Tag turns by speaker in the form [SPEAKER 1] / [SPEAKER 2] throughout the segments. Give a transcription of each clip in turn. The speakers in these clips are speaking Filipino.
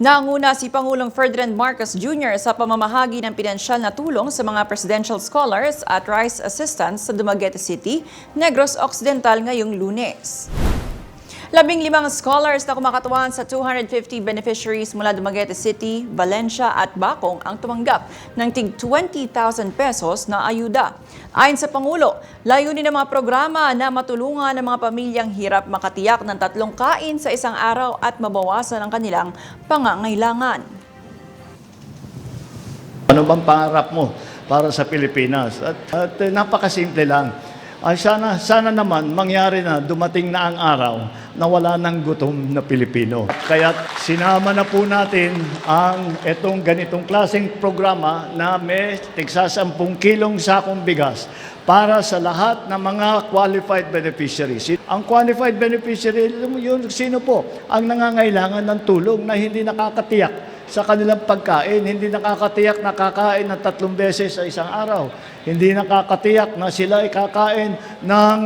[SPEAKER 1] Nanguna si Pangulong Ferdinand Marcos Jr. sa pamamahagi ng pinansyal na tulong sa mga presidential scholars at rice assistants sa Dumaguete City, Negros Occidental ngayong Lunes. 15 scholars na kumakatawan sa 250 beneficiaries mula Dumaguete City, Valencia at Bacong ang tumanggap ng tig 20,000 pesos na ayuda. Ayon sa Pangulo, layunin ng mga programa na matulungan ng mga pamilyang hirap makatiyak ng 3 kain sa isang araw at mabawasan ang kanilang pangangailangan.
[SPEAKER 2] Ano bang pangarap mo para sa Pilipinas? At napakasimple lang. Sana naman mangyari na dumating na ang araw na wala ng gutom na Pilipino. Kaya sinama na po natin ang itong ganitong klaseng programa na may tigsa 10 kilong sakong bigas para sa lahat ng mga qualified beneficiaries. Ang qualified beneficiary, yun, sino po ang nangangailangan ng tulong na hindi nakakatiyak sa kanilang pagkain, hindi nakakatiyak na kakain ng 3 beses sa isang araw. Hindi nakakatiyak na sila ay kakain ng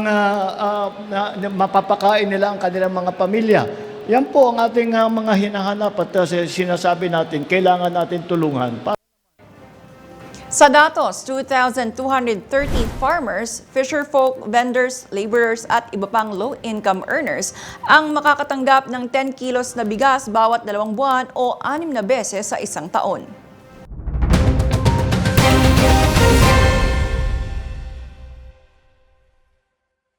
[SPEAKER 2] mapapakain nila ang kanilang mga pamilya. Yan po ang ating mga hinahanap at sinasabi natin, kailangan natin tulungan.
[SPEAKER 1] Sa datos, 2,230 farmers, fisherfolk, vendors, laborers at iba pang low-income earners ang makakatanggap ng 10 kilos na bigas bawat 2 buwan o 6 na beses sa isang taon.